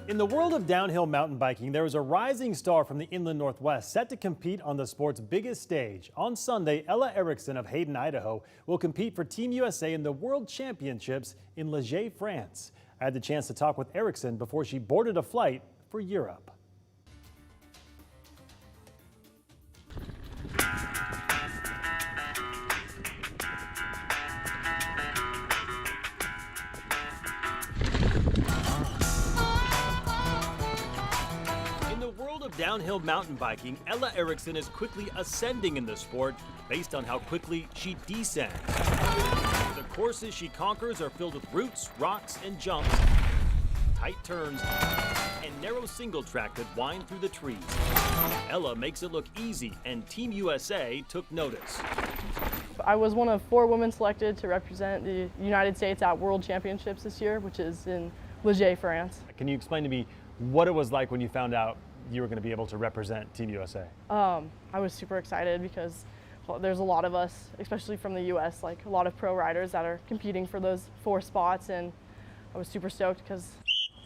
In the world of downhill mountain biking, there is a rising star from the inland Northwest set to compete on the sport's biggest stage. On Sunday, Ella Erickson of Hayden, Idaho, will compete for Team USA in the World Championships in Leger, France. I had the chance to talk with Erickson before she boarded a flight for Europe. Of downhill mountain biking, Ella Erickson is quickly ascending in the sport based on how quickly she descends. The courses she conquers are filled with roots, rocks, and jumps, tight turns, and narrow single track that wind through the trees. Ella makes it look easy, and Team USA took notice. I was one of 4 women selected to represent the United States at World Championships this year, which is in Leger, France. Can you explain to me what it was like when you found out you were going to be able to represent Team USA? I was super excited because there's a lot of us, especially from the US, like a lot of pro riders that are competing for those 4 spots, and I was super stoked because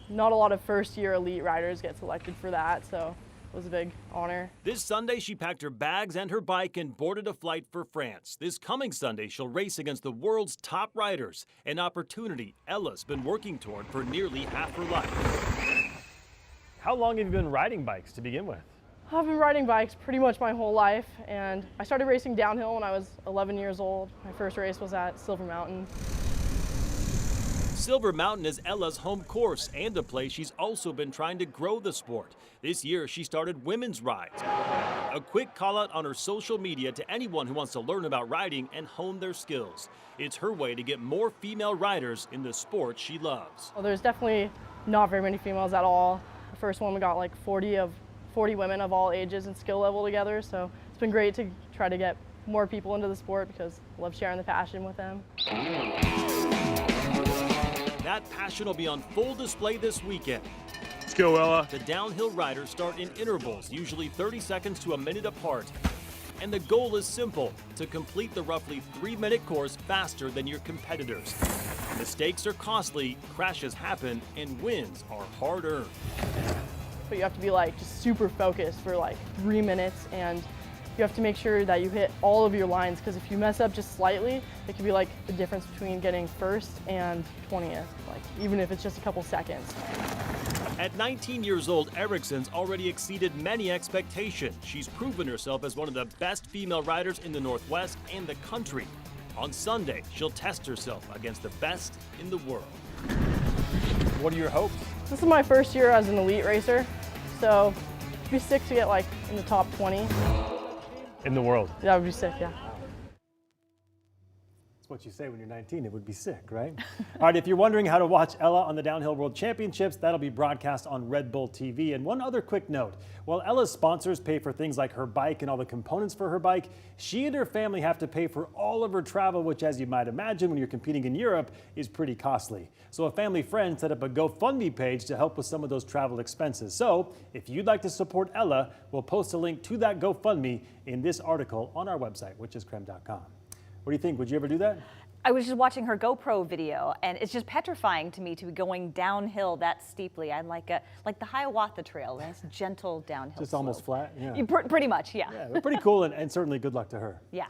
not a lot of first-year elite riders get selected for that, so it was a big honor. This Sunday, she packed her bags and her bike and boarded a flight for France. This coming Sunday, she'll race against the world's top riders, an opportunity Ella's been working toward for nearly half her life. How long have you been riding bikes to begin with? I've been riding bikes pretty much my whole life, and I started racing downhill when I was 11 years old. My first race was at Silver Mountain. Silver Mountain is Ella's home course and a place she's also been trying to grow the sport. This year, she started women's rides. A quick call out on her social media to anyone who wants to learn about riding and hone their skills. It's her way to get more female riders in the sport she loves. Well, there's definitely not very many females at all. The first one we got like 40 women of all ages and skill level together, so it's been great to try to get more people into the sport because I love sharing the passion with them. That passion will be on full display this weekend. Let's go, Ella. The downhill riders start in intervals, usually 30 seconds to a minute apart. And the goal is simple, to complete the roughly 3-minute course faster than your competitors. Mistakes are costly, crashes happen, and wins are hard-earned. But you have to be like just super focused for like 3 minutes, and you have to make sure that you hit all of your lines, because if you mess up just slightly, it could be like the difference between getting first and 20th, like even if it's just a couple seconds. At 19 years old, Erickson's already exceeded many expectations. She's proven herself as one of the best female riders in the Northwest and the country. On Sunday, she'll test herself against the best in the world. What are your hopes? This is my first year as an elite racer, so it'd be sick to get like in the top 20. In the world? That would be sick, yeah. What you say when you're 19, it would be sick, right? All right, if you're wondering how to watch Ella on the Downhill World Championships, that'll be broadcast on Red Bull TV. And one other quick note, while Ella's sponsors pay for things like her bike and all the components for her bike, she and her family have to pay for all of her travel, which, as you might imagine, when you're competing in Europe, is pretty costly. So a family friend set up a GoFundMe page to help with some of those travel expenses. So if you'd like to support Ella, we'll post a link to that GoFundMe in this article on our website, which is KREM.com. What do you think? Would you ever do that? I was just watching her GoPro video, and it's just petrifying to me to be going downhill that steeply. I'm like the Hiawatha Trail, nice gentle downhill Just slope. Almost flat? Yeah. Pretty much, yeah. Yeah, pretty cool, and certainly good luck to her. Yeah.